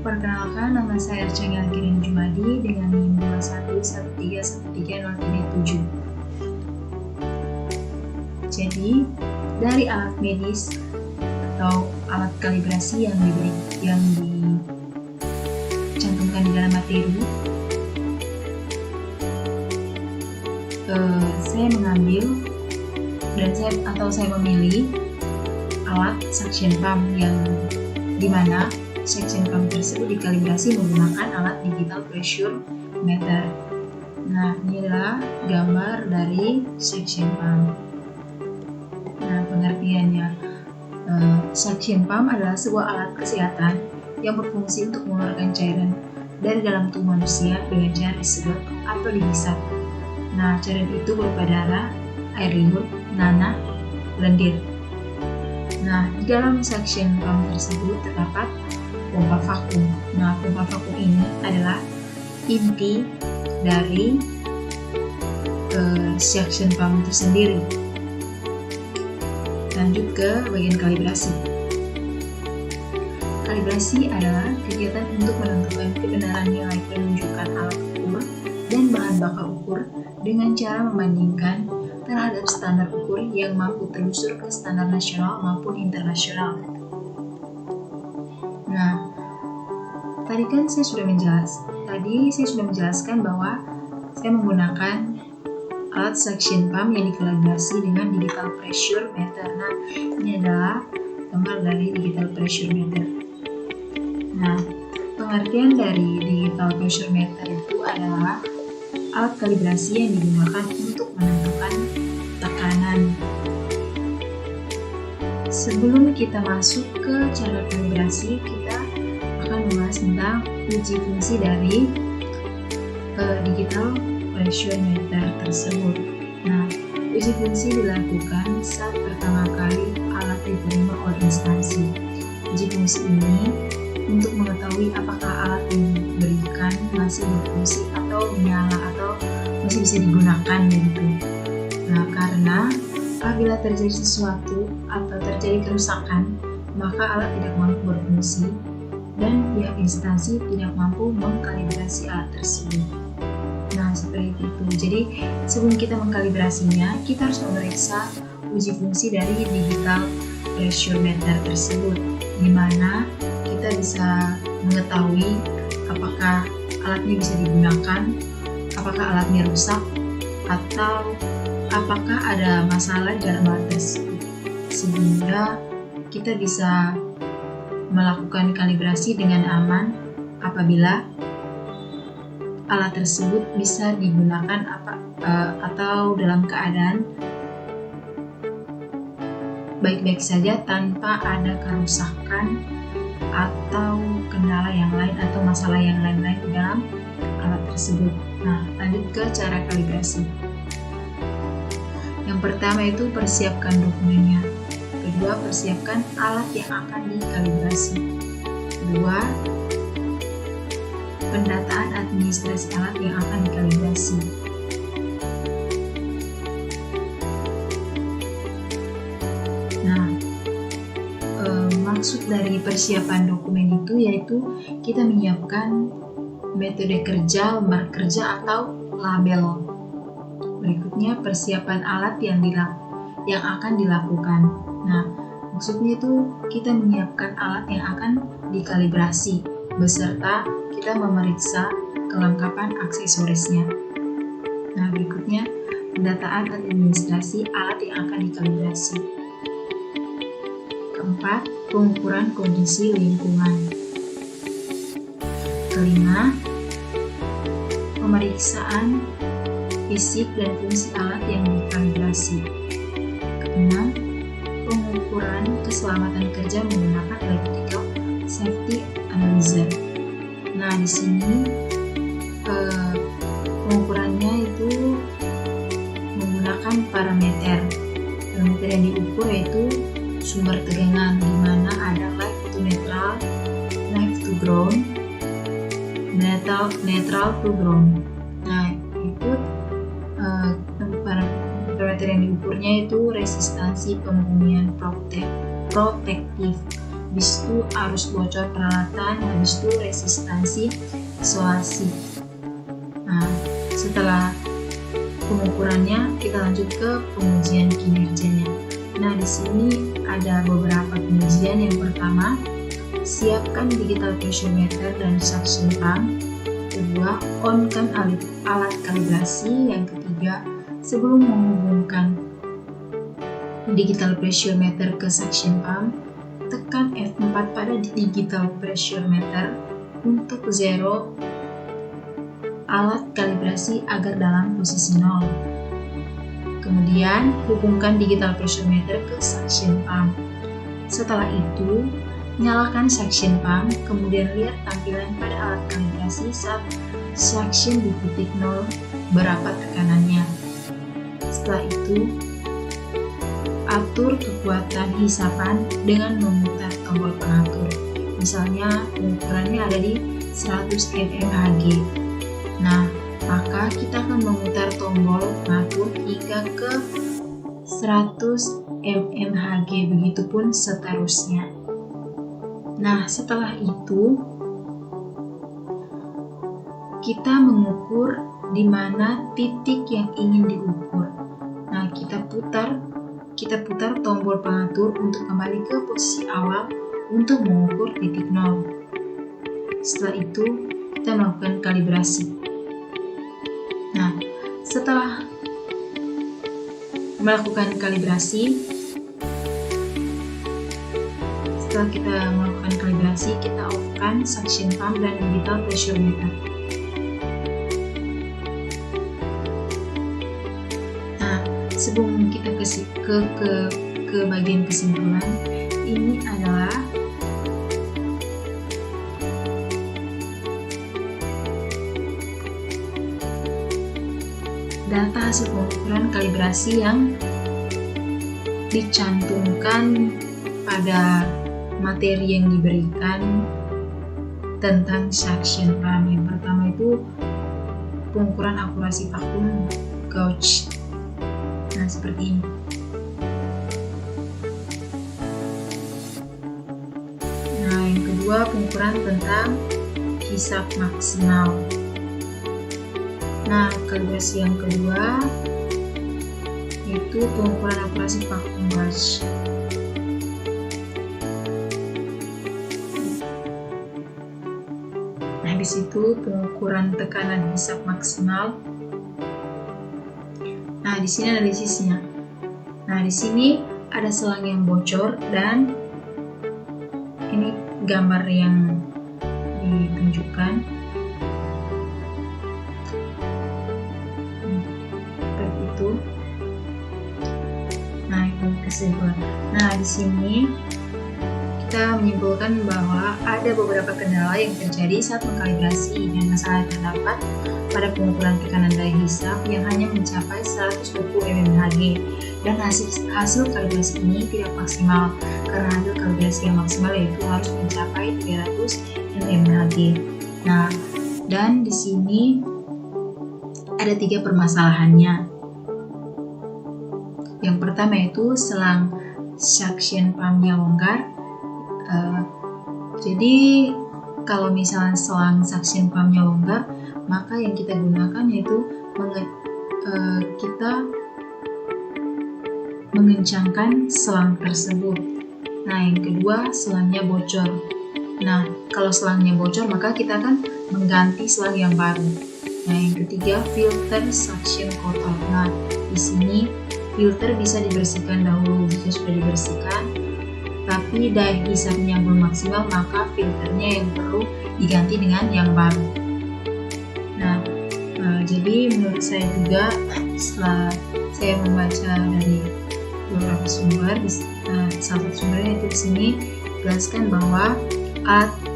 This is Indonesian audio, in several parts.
Perkenalkan, nama saya Archangyal Kirin Jumadi dengan NIM 2113130337. Jadi, dari alat medis atau alat kalibrasi yang dicantumkan di dalam materi, saya mengambil dan saya memilih alat suction pump yang dimana suction pump tersebut dikalibrasi menggunakan alat digital pressure meter. Nah, ini adalah gambar dari suction pump. Nah, pengertiannya, suction pump adalah sebuah alat kesehatan yang berfungsi untuk mengeluarkan cairan dari dalam tubuh manusia dengan cara disedot atau dihisap. Nah, cairan itu berupa darah, air liur, nanah, lendir. Nah, di dalam suction pump tersebut terdapat pompa vakum. Nah, pompa vakum ini adalah inti dari suction pump itu sendiri. Lanjut ke bagian kalibrasi. Kalibrasi adalah kegiatan untuk menentukan kebenaran nilai penunjukan alat ukur dan bahan bakar ukur dengan cara membandingkan terhadap standar ukur yang mampu telusur ke standar nasional maupun internasional. Nah, tadi saya sudah menjelaskan bahwa saya menggunakan alat suction pump yang dikalibrasi dengan digital pressure meter. Nah, ini adalah gambar dari digital pressure meter. Nah, pengertian dari digital pressure meter itu adalah alat kalibrasi yang digunakan untuk menentukan tekanan. Sebelum kita masuk ke cara kalibrasi, kita akan membahas tentang uji fungsi dari digital pressure meter tersebut. Nah, uji fungsi dilakukan saat pertama kali alat diterima oleh instansi. Uji fungsi ini untuk mengetahui apakah alat yang diberikan masih berfungsi atau menyala atau masih bisa digunakan begitu. Nah, karena apabila terjadi sesuatu atau terjadi kerusakan, maka alat tidak mampu berfungsi dan pihak instansi tidak mampu mengkalibrasi alat tersebut. Nah, seperti itu. Jadi, sebelum kita mengkalibrasinya, kita harus memeriksa uji fungsi dari digital pressure meter tersebut, di mana kita bisa mengetahui apakah alatnya bisa digunakan, apakah alatnya rusak, atau apakah ada masalah dalam alat tersebut, sehingga kita bisa melakukan kalibrasi dengan aman apabila alat tersebut bisa digunakan atau dalam keadaan baik-baik saja tanpa ada kerusakan atau kendala yang lain atau masalah yang lain-lain di dalam alat tersebut. Nah, lanjut ke cara kalibrasi. Yang pertama itu persiapkan dokumennya. Kedua, persiapkan alat yang akan dikalibrasi. Kedua, pendataan administrasi alat yang akan dikalibrasi. Nah, maksud dari persiapan dokumen itu yaitu kita menyiapkan metode kerja, lembar kerja atau label. Berikutnya persiapan alat yang akan dilakukan. Nah, maksudnya itu kita menyiapkan alat yang akan dikalibrasi beserta kita memeriksa kelengkapan aksesorisnya. Nah, berikutnya pendataan administrasi alat yang akan dikalibrasi. Keempat, pengukuran kondisi lingkungan. Kelima, pemeriksaan fisik dan fungsi alat yang dikalibrasi. Keenam, pengukuran keselamatan kerja menggunakan electrical safety analyzer. Nah, di sini pengukurannya itu menggunakan parameter. Parameter yang diukur yaitu sumber tegangan, di mana ada live to neutral, live to ground, neutral to ground. Nah, itu parameter yang diukurnya itu resistansi pemurnian protektif habis itu arus bocor peralatan, habis itu resistansi isolasi. Nah, setelah pengukurannya, kita lanjut ke pengujian kinerjanya. Nah, di sini ada beberapa pengujian. Yang pertama, siapkan digital pressure meter dan suction pump. Kedua, on-kan alat kalibrasi. Yang ketiga, sebelum menghubungkan digital pressure meter ke suction pump, tekan F4 pada digital pressure meter untuk zero alat kalibrasi agar dalam posisi 0. Kemudian, hubungkan digital pressure meter ke suction pump. Setelah itu, nyalakan suction pump, kemudian lihat tampilan pada alat kalibrasi saat suction di titik 0 berapa tekanannya. Setelah itu, atur kekuatan hisapan dengan memutar tombol pengatur. Misalnya pengukurannya ada di 100 mmHg. Nah, maka kita akan memutar tombol pengatur hingga ke 100 mmHg, begitupun seterusnya. Nah, setelah itu kita mengukur di mana titik yang ingin diukur. Nah, kita putar tombol pengatur untuk kembali ke posisi awal untuk mengukur titik 0. Setelah itu, kita melakukan kalibrasi. Nah, setelah melakukan kalibrasi, kita off-kan suction pump dan digital pressure meter. Nah, sebelum kita ke bagian kesimpulan, ini adalah data hasil pengukuran kalibrasi yang dicantumkan pada materi yang diberikan tentang suction pump. Yang pertama itu pengukuran akurasi vakum gauge. Nah, seperti ini. Nah, yang kedua pengukuran tentang hisap maksimal. Nah, kalibrasi yang kedua yaitu pengukuran akurasi vakum gauge. Nah, di situ pengukuran tekanan hisap maksimal. Nah, di sini analisisnya. Nah, di sini ada selang yang bocor dan ini gambar yang ditunjukkan. Seperti itu. Nah, itu kesimpulan. Nah, di sini kita menyimpulkan bahwa ada beberapa kendala yang terjadi saat mengkalibrasi dan masalah yang terdapat pada pengukuran tekanan daya hisap yang hanya mencapai 120 mmHg dan hasil kalibrasi ini tidak maksimal karena hasil kalibrasi yang maksimal yaitu harus mencapai 300 mmHg. Nah, dan di sini ada 3 permasalahannya. Yang pertama itu selang suction pumpnya longgar. Jadi kalau misalnya selang suction pumpnya longgar, maka yang kita gunakan yaitu kita mengencangkan selang tersebut. Nah, yang kedua selangnya bocor. Nah, kalau selangnya bocor maka kita akan mengganti selang yang baru. Nah, yang ketiga filter suction kotor. Nah, di sini filter bisa dibersihkan dahulu. Jika sudah dibersihkan tapi daya hisapnya belum maksimal, maka filternya yang perlu diganti dengan yang baru. Nah, jadi menurut saya juga setelah saya membaca dari beberapa sumber, salah satu sumbernya itu di sini jelaskan bahwa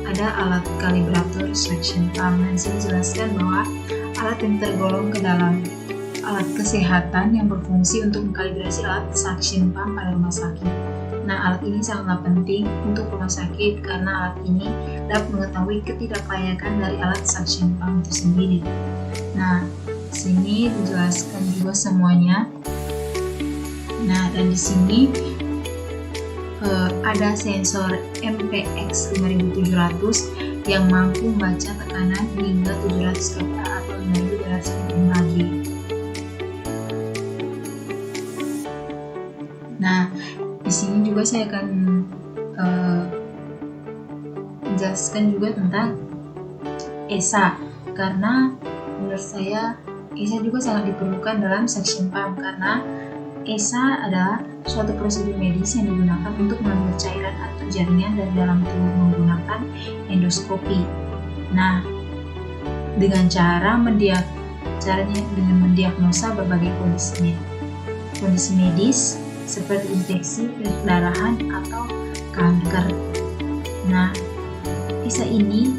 ada alat kalibrator suction pump. Dan sini jelaskan bahwa alat yang tergolong ke dalam alat kesehatan yang berfungsi untuk mengkalibrasi alat suction pump pada rumah sakit. Nah, alat ini sangatlah penting untuk rumah sakit karena alat ini dapat mengetahui ketidaklayakan dari alat suction pump itu sendiri. Nah, sini dijelaskan juga semuanya. Nah, dan di sini ada sensor MPX 5700 yang mampu membaca tekanan hingga 700 kPa atau 5200 mmHg. Nah, di sini juga saya akan menjelaskan juga tentang ESA, karena menurut saya ESA juga sangat diperlukan dalam suction pump, karena ESA adalah suatu prosedur medis yang digunakan untuk mengambil cairan atau jaringan dari dalam tubuh menggunakan endoskopi. Nah, dengan dengan mendiagnosa berbagai kondisi medis seperti infeksi, perdarahan, atau kanker. Nah, ESA ini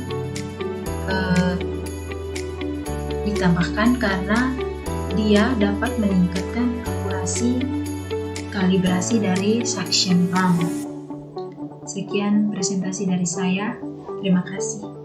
ditambahkan karena dia dapat meningkatkan kalibrasi dari suction pump. Sekian presentasi dari saya. Terima kasih.